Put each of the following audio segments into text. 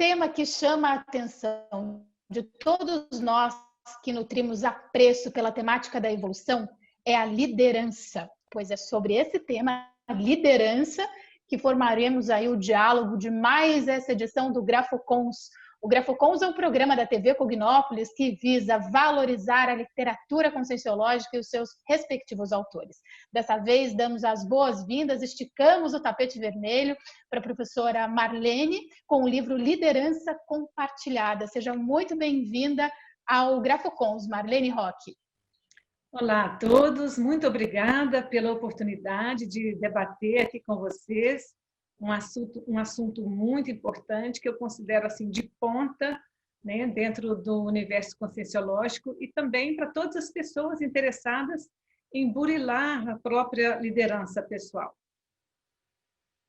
tema que chama a atenção de todos nós que nutrimos apreço pela temática da evolução é a liderança, pois é sobre esse tema, a liderança, que formaremos aí o diálogo de mais essa edição do Grafocons. O Grafocons é um programa da TV Cognópolis que visa valorizar a literatura conscienciológica e os seus respectivos autores. Dessa vez, damos as boas-vindas, esticamos o tapete vermelho para a professora Marlene com o livro Liderança Compartilhada. Seja muito bem-vinda ao Grafocons, Marlene Roque. Olá a todos, muito obrigada pela oportunidade de debater aqui com vocês um assunto muito importante que eu considero assim de ponta, né, dentro do universo conscienciológico e também para todas as pessoas interessadas em burilar a própria liderança pessoal.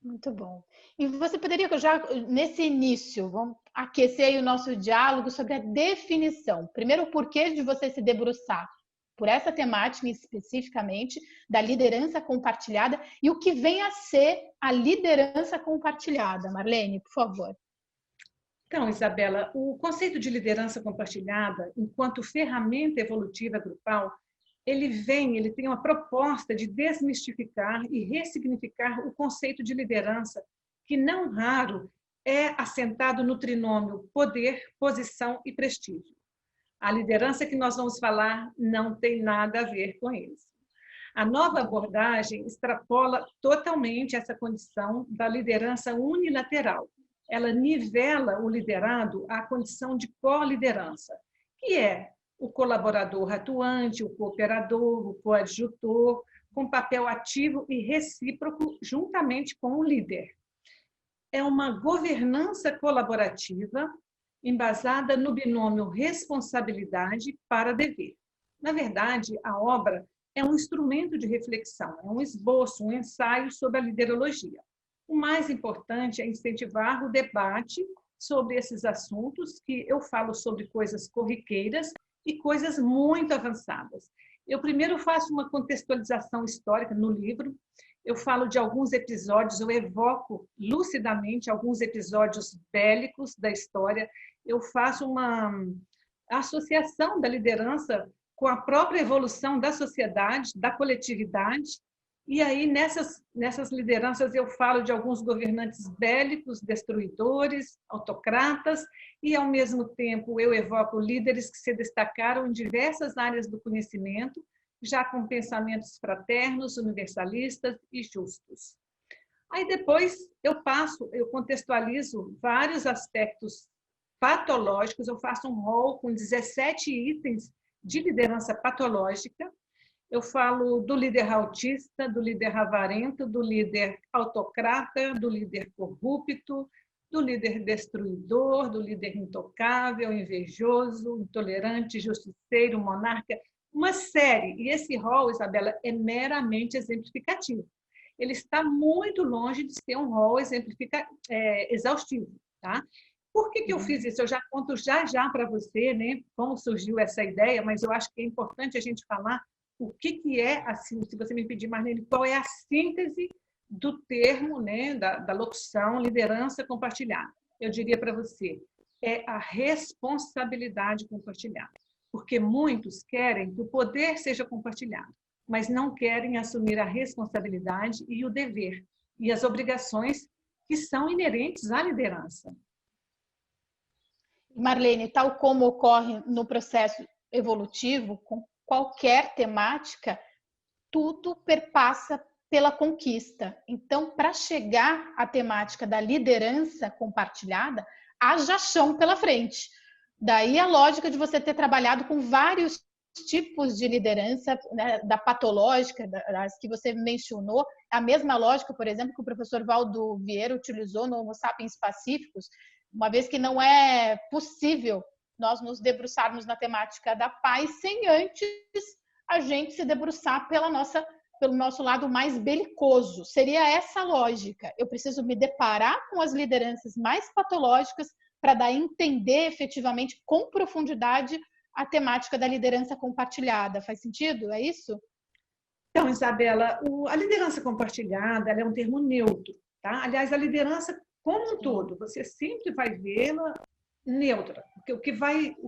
Muito bom. E você poderia já, nesse início, vamos aquecer aí o nosso diálogo sobre a definição. Primeiro, o porquê de você se debruçar por essa temática especificamente da liderança compartilhada e o que vem a ser a liderança compartilhada. Marlene, por favor. Então, Isabela, o conceito de liderança compartilhada, enquanto ferramenta evolutiva grupal, ele tem uma proposta de desmistificar e ressignificar o conceito de liderança, que não raro é assentado no trinômio poder, posição e prestígio. A liderança que nós vamos falar não tem nada a ver com isso. A nova abordagem extrapola totalmente essa condição da liderança unilateral. Ela nivela o liderado à condição de co-liderança, que é o colaborador atuante, o cooperador, o coadjutor, com papel ativo e recíproco juntamente com o líder. É uma governança colaborativa embasada no binômio responsabilidade para dever. Na verdade, a obra é um instrumento de reflexão, é um esboço, um ensaio sobre a liderologia. O mais importante é incentivar o debate sobre esses assuntos, que eu falo sobre coisas corriqueiras e coisas muito avançadas. Eu primeiro faço uma contextualização histórica no livro, eu falo de alguns episódios, eu evoco lucidamente alguns episódios bélicos da história, eu faço uma associação da liderança com a própria evolução da sociedade, da coletividade, e aí nessas lideranças eu falo de alguns governantes bélicos, destruidores, autocratas, e ao mesmo tempo eu evoco líderes que se destacaram em diversas áreas do conhecimento, já com pensamentos fraternos, universalistas e justos. Aí depois eu contextualizo vários aspectos patológicos, eu faço um rol com 17 itens de liderança patológica. Eu falo do líder autista, do líder avarento, do líder autocrata, do líder corrupto, do líder destruidor, do líder intocável, invejoso, intolerante, justiceiro, monarca, uma série. E esse rol, Isabela, é meramente exemplificativo. Ele está muito longe de ser um rol exaustivo, tá? Por que eu fiz isso? Eu já conto já para você, né, como surgiu essa ideia, mas eu acho que é importante a gente falar o que é, assim, se você me pedir, Marlene, qual é a síntese do termo, né, da locução liderança compartilhada. Eu diria para você, é a responsabilidade compartilhada. Porque muitos querem que o poder seja compartilhado, mas não querem assumir a responsabilidade e o dever, e as obrigações que são inerentes à liderança. Marlene, tal como ocorre no processo evolutivo, com qualquer temática, tudo perpassa pela conquista. Então, para chegar à temática da liderança compartilhada, haja chão pela frente. Daí a lógica de você ter trabalhado com vários tipos de liderança, né, da patológica, das que você mencionou, a mesma lógica, por exemplo, que o professor Valdo Vieira utilizou no Homo Sapiens Pacíficos, uma vez que não é possível nós nos debruçarmos na temática da paz sem antes a gente se debruçar pelo nosso lado mais belicoso. Seria essa a lógica. Eu preciso me deparar com as lideranças mais patológicas para daí entender efetivamente, com profundidade, a temática da liderança compartilhada. Faz sentido? É isso? Então, Isabela, a liderança compartilhada ela é um termo neutro. Tá? Aliás, a liderança como um todo, você sempre vai vê-la neutra, porque o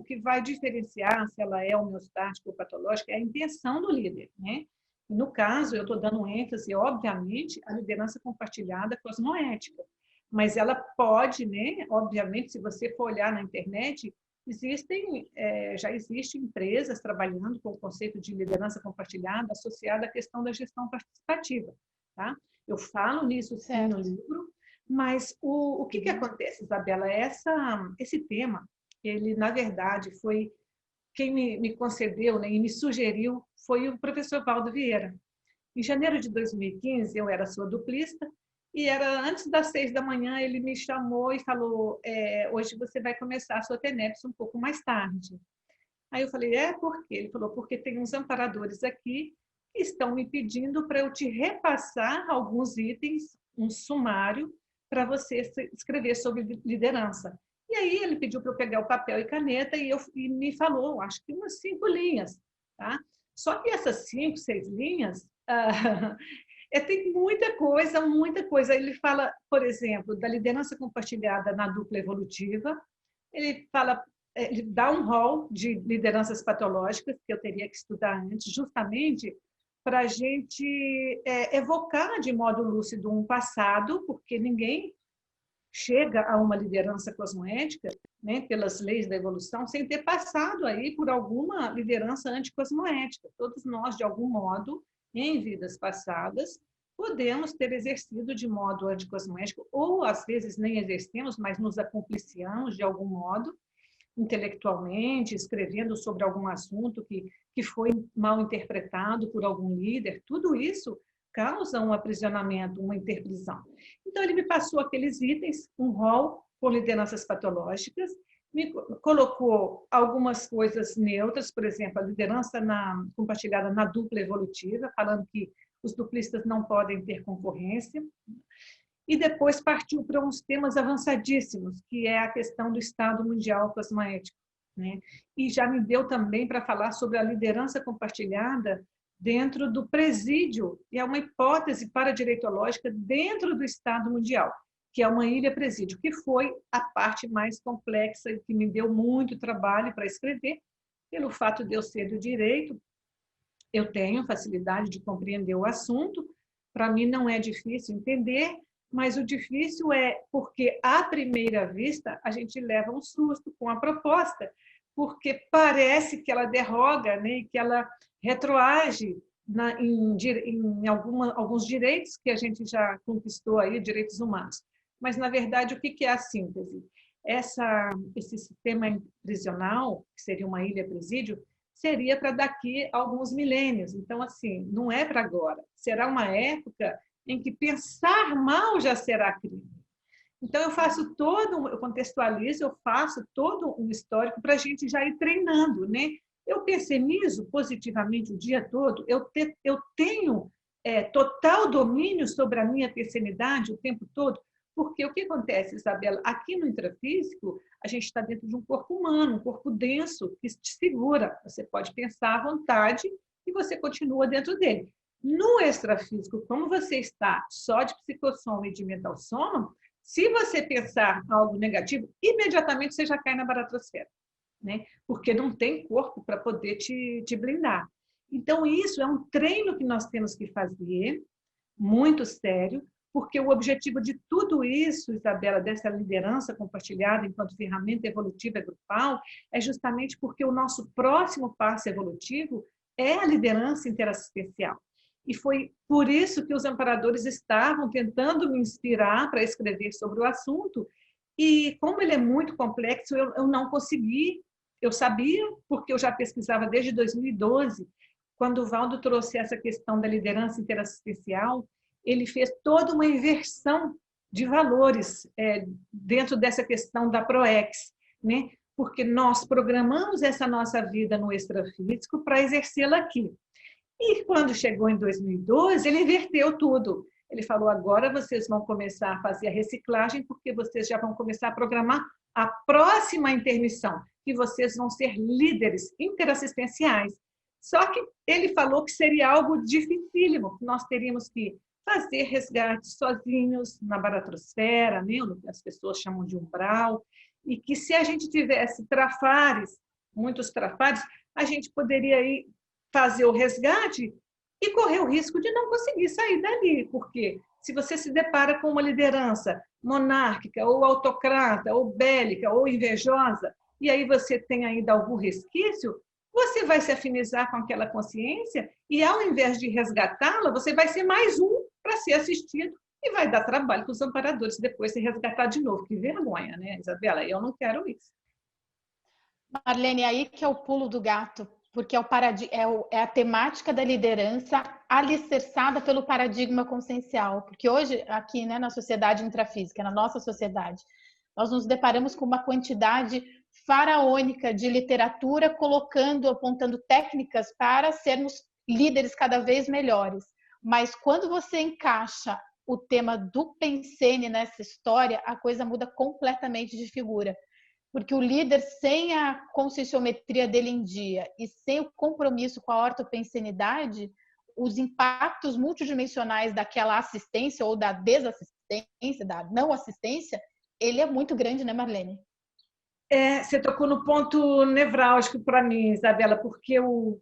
que vai diferenciar se ela é homeostática ou patológica é a intenção do líder, né? No caso, eu estou dando ênfase, obviamente, à liderança compartilhada cosmoética, mas ela pode, né? Obviamente, se você for olhar na internet, já existem empresas trabalhando com o conceito de liderança compartilhada associada à questão da gestão participativa, tá? Eu falo nisso sim no livro, mas o que acontece, Isabela? Esse tema, ele, na verdade, foi quem me concedeu, né, e me sugeriu foi o professor Valdo Vieira. Em janeiro de 2015, eu era sua duplista, e era antes das 6 da manhã, ele me chamou e falou, hoje você vai começar a sua TENEPS um pouco mais tarde. Aí eu falei, por quê? Ele falou, porque tem uns amparadores aqui que estão me pedindo para eu te repassar alguns itens, um sumário, para você escrever sobre liderança. E aí ele pediu para eu pegar o papel e caneta e me falou, acho que umas 5 linhas. Tá? Só que essas 5, 6 linhas, tem muita coisa, muita coisa. Ele fala, por exemplo, da liderança compartilhada na dupla evolutiva, ele fala, ele dá um rol de lideranças patológicas que eu teria que estudar antes, justamente para a gente evocar de modo lúcido um passado, porque ninguém chega a uma liderança cosmoética, né, pelas leis da evolução, sem ter passado aí por alguma liderança anticosmoética. Todos nós, de algum modo, em vidas passadas, podemos ter exercido de modo anticosmoético, ou às vezes nem exercemos, mas nos acompliciamos de algum modo, intelectualmente, escrevendo sobre algum assunto que foi mal interpretado por algum líder. Tudo isso causa um aprisionamento, uma interprisão. Então, ele me passou aqueles itens, um rol por lideranças patológicas, me colocou algumas coisas neutras, por exemplo, a liderança compartilhada na dupla evolutiva, falando que os duplistas não podem ter concorrência, e depois partiu para uns temas avançadíssimos, que é a questão do Estado Mundial Cosmoético, né? E já me deu também para falar sobre a liderança compartilhada dentro do presídio, e é uma hipótese paradireitológica dentro do Estado Mundial, que é uma ilha-presídio, que foi a parte mais complexa e que me deu muito trabalho para escrever, pelo fato de eu ser do direito, eu tenho facilidade de compreender o assunto, para mim não é difícil entender, mas o difícil é porque, à primeira vista, a gente leva um susto com a proposta, porque parece que ela derroga, né, que ela retroage em alguns direitos que a gente já conquistou, aí, direitos humanos. Mas, na verdade, o que é a síntese? Esse sistema prisional, que seria uma ilha-presídio, seria para daqui a alguns milênios. Então, assim, não é para agora. Será uma época em que pensar mal já será crime. Então, eu contextualizo, eu faço todo um histórico para a gente já ir treinando, né? Eu personizo positivamente o dia todo, eu tenho total domínio sobre a minha terceidade o tempo todo, porque o que acontece, Isabela? Aqui no intrafísico, a gente está dentro de um corpo humano, um corpo denso, que te segura. Você pode pensar à vontade e você continua dentro dele. No extrafísico, como você está só de psicossoma e de mentalsoma, se você pensar algo negativo, imediatamente você já cai na baratrosfera, né? Porque não tem corpo para poder te blindar. Então, isso é um treino que nós temos que fazer, muito sério, porque o objetivo de tudo isso, Isabela, dessa liderança compartilhada enquanto ferramenta evolutiva grupal, é justamente porque o nosso próximo passo evolutivo é a liderança interassistencial. E foi por isso que os amparadores estavam tentando me inspirar para escrever sobre o assunto. E como ele é muito complexo, eu não consegui. Eu sabia, porque eu já pesquisava desde 2012, quando o Valdo trouxe essa questão da liderança interassistencial, ele fez toda uma inversão de valores dentro dessa questão da PROEX, né? Porque nós programamos essa nossa vida no extrafísico para exercê-la aqui. E quando chegou em 2012, ele inverteu tudo. Ele falou, agora vocês vão começar a fazer a reciclagem, porque vocês já vão começar a programar a próxima intermissão, que vocês vão ser líderes interassistenciais. Só que ele falou que seria algo dificílimo, que nós teríamos que fazer resgates sozinhos na baratrosfera, né, o que as pessoas chamam de umbral, e que se a gente tivesse trafares, muitos trafares, a gente poderia ir fazer o resgate e correr o risco de não conseguir sair dali, porque se você se depara com uma liderança monárquica, ou autocrata, ou bélica, ou invejosa, e aí você tem ainda algum resquício, você vai se afinizar com aquela consciência e, ao invés de resgatá-la, você vai ser mais um para ser assistido e vai dar trabalho para os amparadores depois se resgatar de novo. Que vergonha, né, Isabela? Eu não quero isso. Marlene, aí que é o pulo do gato, porque é a temática da liderança alicerçada pelo paradigma consciencial. Porque hoje, aqui, né, na sociedade intrafísica, na nossa sociedade, nós nos deparamos com uma quantidade faraônica de literatura apontando técnicas para sermos líderes cada vez melhores. Mas quando você encaixa o tema do Pensene nessa história, a coisa muda completamente de figura. Porque o líder, sem a conscienciometria dele em dia e sem o compromisso com a ortopensenidade, os impactos multidimensionais daquela assistência ou da desassistência, da não assistência, ele é muito grande, né, Marlene? Você tocou no ponto nevrálgico para mim, Isabela, porque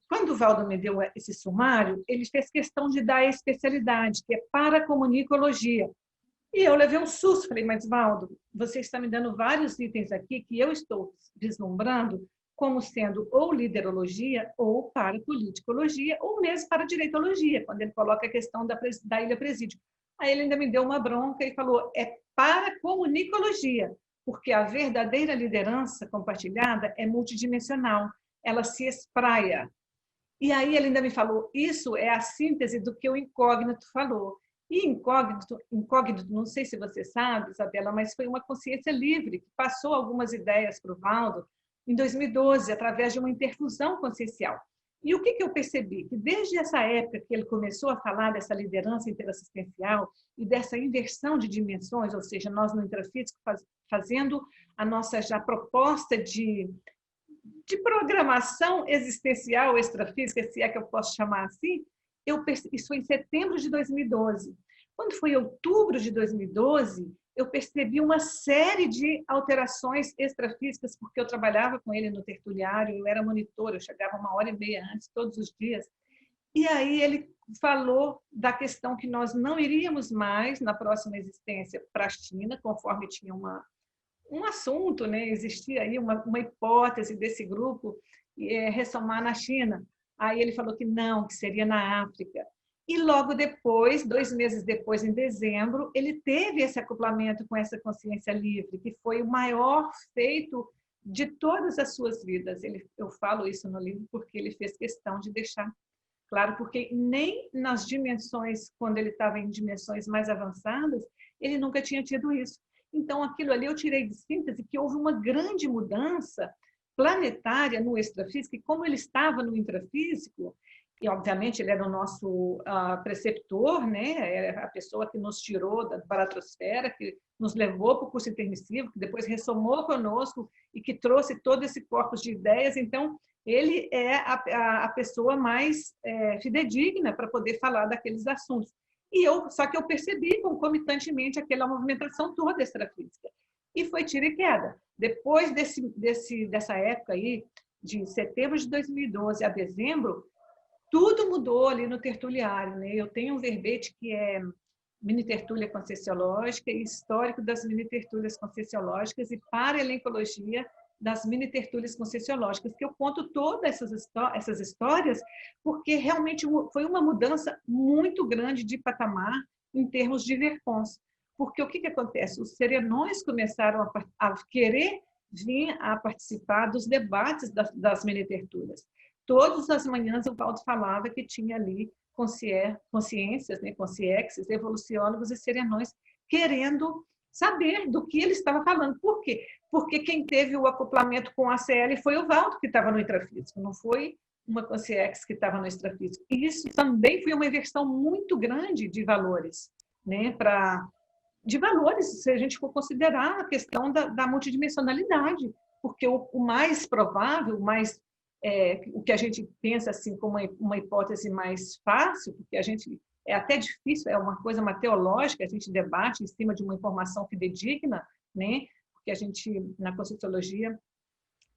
quando o Valdo me deu esse sumário, ele fez questão de dar a especialidade, que é paracomunicologia. E eu levei um susto, falei, mas Valdo, você está me dando vários itens aqui que eu estou vislumbrando como sendo ou liderologia, ou parapoliticologia, ou mesmo para direitologia, quando ele coloca a questão da ilha presídio. Aí ele ainda me deu uma bronca e falou, é paracomunicologia, porque a verdadeira liderança compartilhada é multidimensional, ela se espraia. E aí ele ainda me falou, isso é a síntese do que o incógnito falou. E incógnito, não sei se você sabe, Isabela, mas foi uma consciência livre que passou algumas ideias para o Valdo em 2012, através de uma interfusão consciencial. E o que eu percebi? Que desde essa época que ele começou a falar dessa liderança interassistencial e dessa inversão de dimensões, ou seja, nós no intrafísico fazendo a nossa já proposta de programação existencial extrafísica, se é que eu posso chamar assim, isso foi em setembro de 2012. Quando foi em outubro de 2012, eu percebi uma série de alterações extrafísicas, porque eu trabalhava com ele no tertuliário, eu era monitora, eu chegava 1h30 antes, todos os dias. E aí ele falou da questão que nós não iríamos mais, na próxima existência, para a China, conforme tinha um assunto, né? Existia aí uma hipótese desse grupo ressomar na China. Aí ele falou que não, que seria na África. E logo depois, 2 meses depois, em dezembro, ele teve esse acoplamento com essa consciência livre, que foi o maior feito de todas as suas vidas. Eu falo isso no livro porque ele fez questão de deixar claro, porque nem nas dimensões, quando ele estava em dimensões mais avançadas, ele nunca tinha tido isso. Então, aquilo ali eu tirei de síntese que houve uma grande mudança planetária no extrafísico, e como ele estava no intrafísico, e obviamente ele era o nosso preceptor, né? Era a pessoa que nos tirou da baratrosfera, que nos levou para o curso intermissivo, que depois ressomou conosco e que trouxe todo esse corpus de ideias. Então, ele é a pessoa mais fidedigna para poder falar daqueles assuntos. Só que eu percebi concomitantemente aquela movimentação toda extrafísica. E foi tiro e queda. Depois dessa época aí, de setembro de 2012 a dezembro, tudo mudou ali no tertuliário, né? Eu tenho um verbete que é mini tertúlia conscienciológica e histórico das mini tertúlias conscienciológicas e paralencologia das mini tertúlias conscienciológicas, que eu conto todas essas histórias, porque realmente foi uma mudança muito grande de patamar em termos de vercons. Porque o que acontece? Os serenões começaram a querer vir a participar dos debates das mini tertúlias. Todas as manhãs o Valdo falava que tinha ali consciências, né, consciexes, evoluciólogos e serenões querendo saber do que ele estava falando. Por quê? Porque quem teve o acoplamento com a CL foi o Valdo, que estava no intrafísico, não foi uma consciex que estava no extrafísico. E isso também foi uma inversão muito grande de valores, né, de valores, se a gente for considerar a questão da multidimensionalidade, porque o mais provável, o que a gente pensa assim como uma hipótese mais fácil, porque a gente é até difícil, é uma coisa teológica, a gente debate em cima de uma informação fidedigna, né? Porque a gente, na Conscienciologia,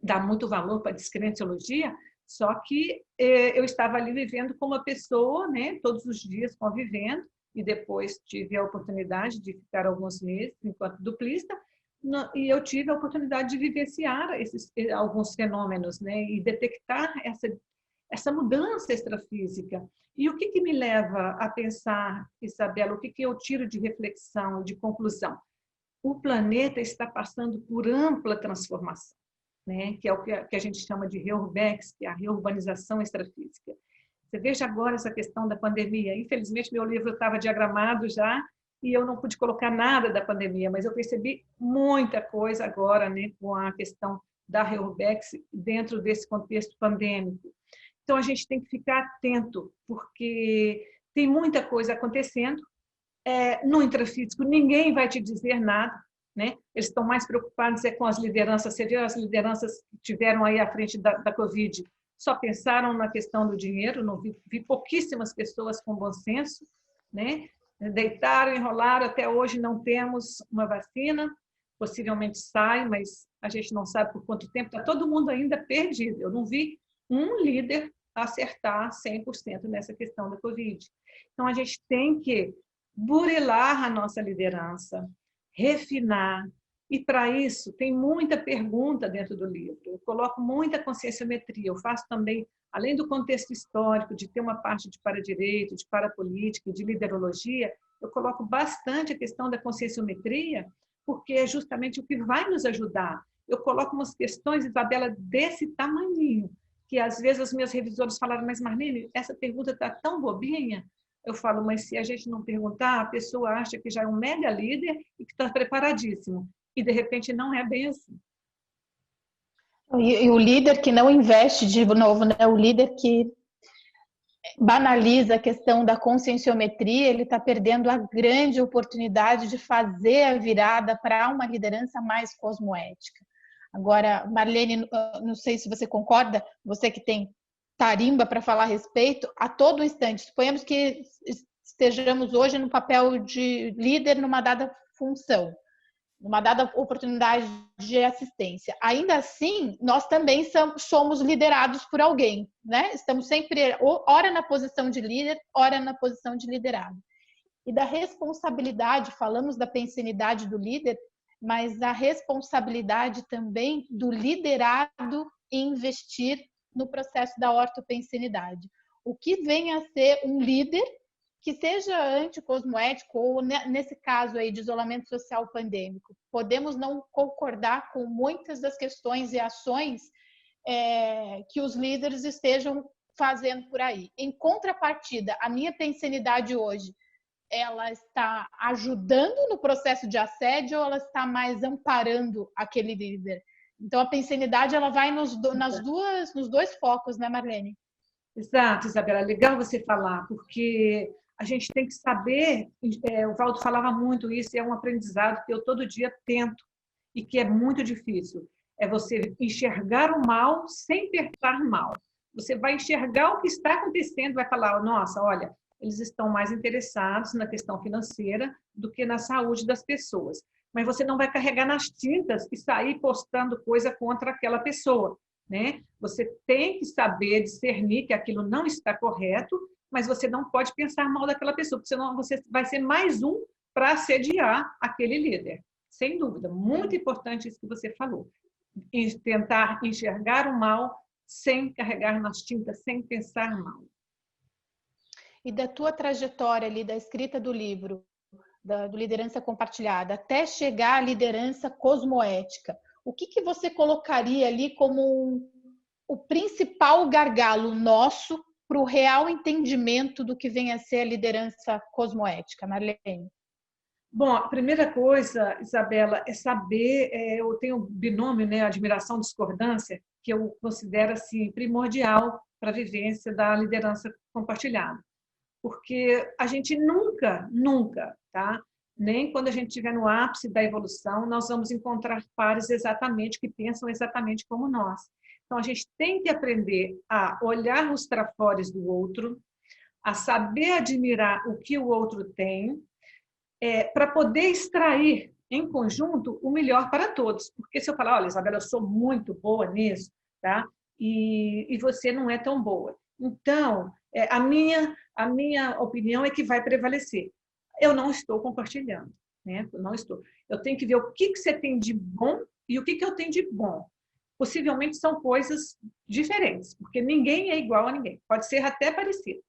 dá muito valor para a descrenciologia, só que eu estava ali vivendo como uma pessoa, né? Todos os dias convivendo, e depois tive a oportunidade de ficar alguns meses enquanto duplista, e eu tive a oportunidade de vivenciar alguns fenômenos, né? E detectar essa mudança extrafísica. E o que me leva a pensar, Isabela, o que eu tiro de reflexão, de conclusão? O planeta está passando por ampla transformação, né? Que é o que a gente chama de reurbex, que é a reurbanização extrafísica. Você veja agora essa questão da pandemia. Infelizmente, meu livro estava diagramado já e eu não pude colocar nada da pandemia, mas eu percebi muita coisa agora, né, com a questão da reurbex dentro desse contexto pandêmico. Então, a gente tem que ficar atento, porque tem muita coisa acontecendo. No intrafísico, ninguém vai te dizer nada, né? Eles estão mais preocupados com as lideranças. Você viu as lideranças que tiveram aí à frente da Covid? Só pensaram na questão do dinheiro, não vi pouquíssimas pessoas com bom senso, né? Deitaram, enrolaram, até hoje não temos uma vacina, possivelmente sai, mas a gente não sabe por quanto tempo, está todo mundo ainda perdido. Eu não vi um líder acertar 100% nessa questão da Covid. Então, a gente tem que burilar a nossa liderança, refinar, e para isso tem muita pergunta dentro do livro. Eu coloco muita conscienciometria, eu faço também, além do contexto histórico, de ter uma parte de paradireito, de parapolítica, de liderologia, eu coloco bastante a questão da conscienciometria, porque é justamente o que vai nos ajudar. Eu coloco umas questões, Isabela, desse tamanhinho, que às vezes os meus revisores falaram, mas Marlene, essa pergunta está tão bobinha. Eu falo, mas se a gente não perguntar, a pessoa acha que já é um mega líder e que está preparadíssimo. E, de repente, não é bem assim. E o líder que não investe, de novo, né? O líder que banaliza a questão da conscienciometria, ele está perdendo a grande oportunidade de fazer a virada para uma liderança mais cosmoética. Agora, Marlene, não sei se você concorda, você que tem tarimba para falar a respeito, a todo instante, suponhamos que estejamos hoje no papel de líder numa dada função, numa dada oportunidade de assistência. Ainda assim, nós também somos liderados por alguém, né? Estamos sempre, ora na posição de líder, ora na posição de liderado. E da responsabilidade, falamos da pensenidade do líder, mas a responsabilidade também do liderado em investir no processo da ortopensenidade. O que vem a ser um líder que seja anticosmoético ou, nesse caso aí, de isolamento social pandêmico. Podemos não concordar com muitas das questões e ações que os líderes estejam fazendo por aí. Em contrapartida, a minha pensenidade hoje, ela está ajudando no processo de assédio ou ela está mais amparando aquele líder? Então, a pensenidade, ela vai nos dois focos, né, Marlene? Exato, Isabela. Legal você falar, porque a gente tem que saber, o Valdo falava muito isso, e é um aprendizado que eu todo dia tento, e que é muito difícil. É você enxergar o mal sem pensar mal. Você vai enxergar o que está acontecendo, vai falar, nossa, olha, eles estão mais interessados na questão financeira do que na saúde das pessoas. Mas você não vai carregar nas tintas e sair postando coisa contra aquela pessoa, né? Você tem que saber discernir que aquilo não está correto, mas você não pode pensar mal daquela pessoa, porque senão você vai ser mais um para assediar aquele líder. Sem dúvida, muito importante isso que você falou. E tentar enxergar o mal sem carregar nas tintas, sem pensar mal. E da tua trajetória ali, da escrita do livro, do Liderança Compartilhada, até chegar à liderança cosmoética, o que você colocaria ali como o principal gargalo nosso para o real entendimento do que vem a ser a liderança cosmoética, Marlene? Bom, a primeira coisa, Isabela, é saber, eu tenho um binômio, né, admiração, discordância, que eu considero assim, primordial para a vivência da liderança compartilhada. Porque a gente nunca, tá? Nem quando a gente estiver no ápice da evolução, nós vamos encontrar pares exatamente que pensam exatamente como nós. Então, a gente tem que aprender a olhar os trafores do outro, a saber admirar o que o outro tem, para poder extrair em conjunto o melhor para todos. Porque se eu falar, olha, Isabela, eu sou muito boa nisso, tá? E você não é tão boa. Então, a minha opinião é que vai prevalecer. Eu não estou compartilhando, né? Eu não estou. Eu tenho que ver o que você tem de bom e o que eu tenho de bom. Possivelmente são coisas diferentes, porque ninguém é igual a ninguém. Pode ser até parecido.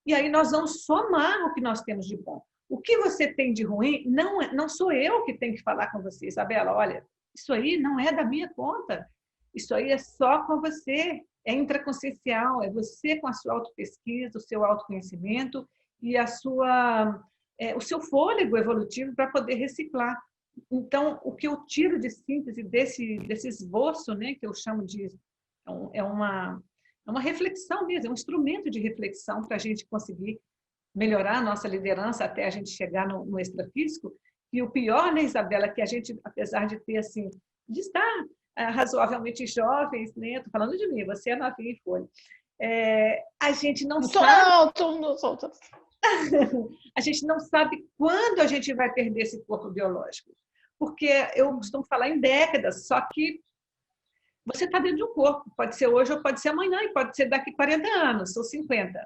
E aí nós vamos somar o que nós temos de bom. O que você tem de ruim, não sou eu que tenho que falar com você, Isabela. Olha, isso aí não é da minha conta. Isso aí é só com você. É intraconsciencial, é você com a sua autopesquisa, o seu autoconhecimento e o seu fôlego evolutivo para poder reciclar. Então, o que eu tiro de síntese desse esboço, né, que eu chamo de... É uma reflexão mesmo, é um instrumento de reflexão para a gente conseguir melhorar a nossa liderança até a gente chegar no extrafísico. E o pior, né, Isabela, que a gente, apesar de ter, assim, de estar razoavelmente jovens, né, estou falando de mim, você é novinha em folha, a gente não sabe... Não sou. A gente não sabe quando a gente vai perder esse corpo biológico. Porque eu costumo falar em décadas, só que você está dentro de um corpo. Pode ser hoje ou pode ser amanhã, e pode ser daqui 40 anos ou 50.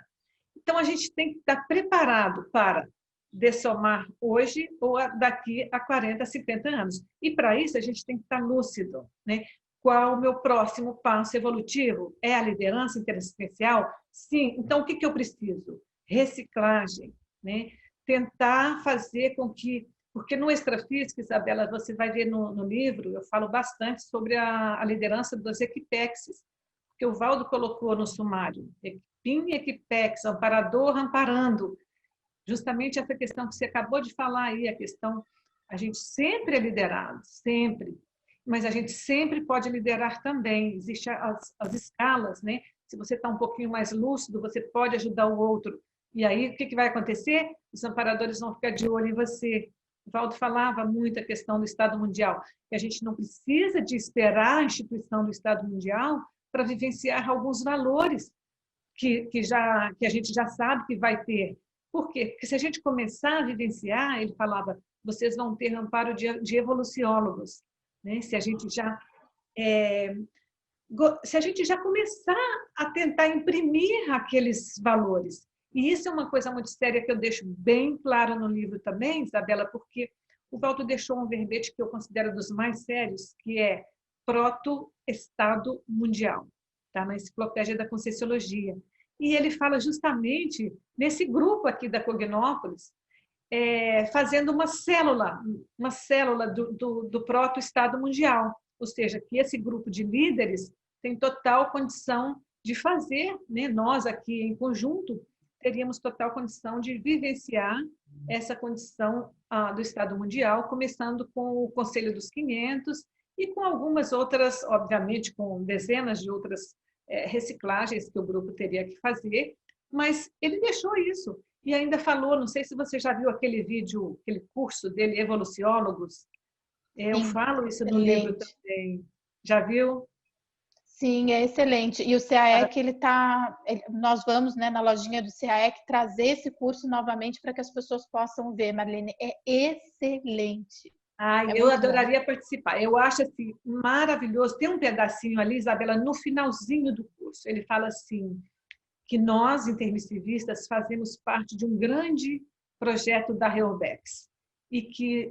Então, a gente tem que estar preparado para dessomar hoje ou daqui a 40, 50 anos. E, para isso, a gente tem que estar lúcido, né? Qual o meu próximo passo evolutivo? É a liderança interassistencial? Sim. Então, o que eu preciso? Reciclagem, né? Tentar fazer com que... Porque no extrafísico, Isabela, você vai ver no livro, eu falo bastante sobre a liderança dos equipexes, que o Valdo colocou no sumário. Equipim, equipex, amparador, amparando. Justamente essa questão que você acabou de falar aí, a questão... A gente sempre é liderado, sempre. Mas a gente sempre pode liderar também. Existem as escalas, né? Se você está um pouquinho mais lúcido, você pode ajudar o outro. E aí, o que vai acontecer? Os amparadores vão ficar de olho em você. O Valdo falava muito a questão do Estado Mundial, que a gente não precisa de esperar a instituição do Estado Mundial para vivenciar alguns valores que a gente já sabe que vai ter. Por quê? Porque se a gente começar a vivenciar, ele falava, vocês vão ter amparo de evoluciólogos, né? Se a gente já começar a tentar imprimir aqueles valores. E isso é uma coisa muito séria que eu deixo bem claro no livro também, Isabela, porque o Valdo deixou um verbete que eu considero dos mais sérios, que é proto-estado mundial, tá? Na Enciclopédia da Conscienciologia. E ele fala justamente nesse grupo aqui da Cognópolis, fazendo uma célula do proto-estado mundial. Ou seja, que esse grupo de líderes tem total condição de fazer, né? Nós aqui em conjunto teríamos total condição de vivenciar essa condição do Estado Mundial, começando com o Conselho dos 500 e com algumas outras, obviamente, com dezenas de outras reciclagens que o grupo teria que fazer, mas ele deixou isso. E ainda falou, não sei se você já viu aquele vídeo, aquele curso dele, Evoluciólogos. Eu falo isso no livro também. Já viu? Sim, é excelente. E o CAEC, nós vamos, né, na lojinha do CAEC trazer esse curso novamente para que as pessoas possam ver, Marlene. É excelente. Eu adoraria participar. Eu acho assim, maravilhoso. Tem um pedacinho ali, Isabela, no finalzinho do curso. Ele fala assim, que nós, intermissivistas, fazemos parte de um grande projeto da Reobex e que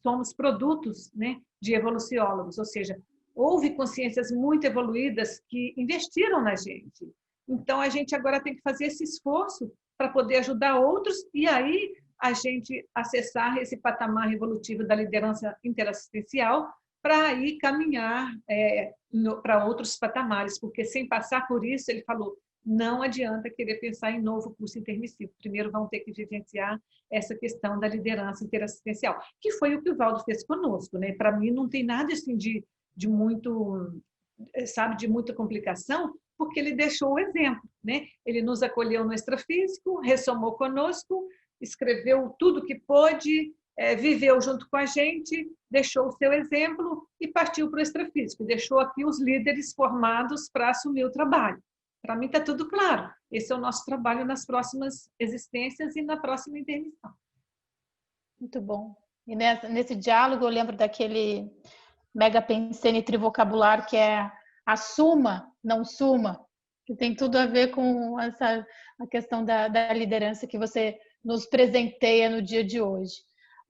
somos produtos, né, de evoluciólogos, ou seja, houve consciências muito evoluídas que investiram na gente. Então, a gente agora tem que fazer esse esforço para poder ajudar outros e aí a gente acessar esse patamar evolutivo da liderança interassistencial para aí caminhar para outros patamares, porque sem passar por isso, ele falou, não adianta querer pensar em novo curso intermissivo. Primeiro vão ter que vivenciar essa questão da liderança interassistencial, que foi o que o Valdo fez conosco, né? Para mim não tem nada assim de muito, sabe, de muita complicação, porque ele deixou o exemplo, né? Ele nos acolheu no extrafísico, ressomou conosco, escreveu tudo que pôde, viveu junto com a gente, deixou o seu exemplo e partiu para o extrafísico. Deixou aqui os líderes formados para assumir o trabalho. Para mim está tudo claro. Esse é o nosso trabalho nas próximas existências e na próxima intermissão. Muito bom. E nesse diálogo eu lembro daquele mega pensene trivocabular que é assuma, não suma, que tem tudo a ver com a questão da liderança que você nos presenteia no dia de hoje.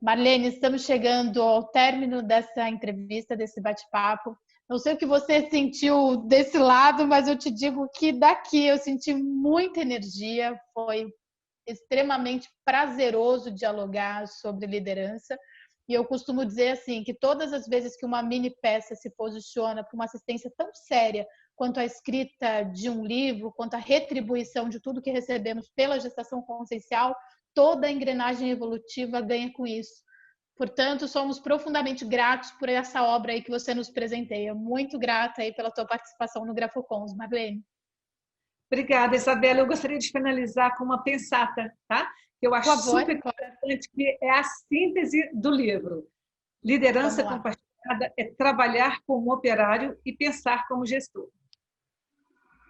Marlene, estamos chegando ao término dessa entrevista, desse bate-papo. Não sei o que você sentiu desse lado, mas eu te digo que daqui eu senti muita energia, foi extremamente prazeroso dialogar sobre liderança. E eu costumo dizer assim, que todas as vezes que uma mini peça se posiciona para uma assistência tão séria quanto a escrita de um livro, quanto a retribuição de tudo que recebemos pela gestação consciencial, toda a engrenagem evolutiva ganha com isso. Portanto, somos profundamente gratos por essa obra aí que você nos presenteia. Muito grata aí pela tua participação no Grafocons, Marlene. Obrigada, Isabela. Eu gostaria de finalizar com uma pensata, tá? Que eu acho super importante, que é a síntese do livro. Liderança compartilhada é trabalhar como operário e pensar como gestor.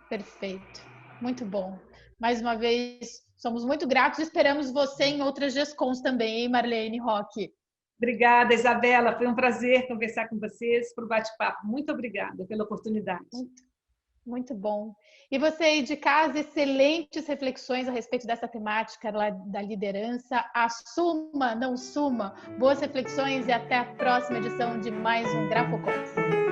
Perfeito. Muito bom. Mais uma vez, somos muito gratos e esperamos você em outras GESCONs também, hein, Marlene Roque? Obrigada, Isabela. Foi um prazer conversar com vocês para o bate-papo. Muito obrigada pela oportunidade. Muito bom. E você aí de casa, excelentes reflexões a respeito dessa temática da liderança. Assuma, não suma. Boas reflexões e até a próxima edição de mais um Grafocons.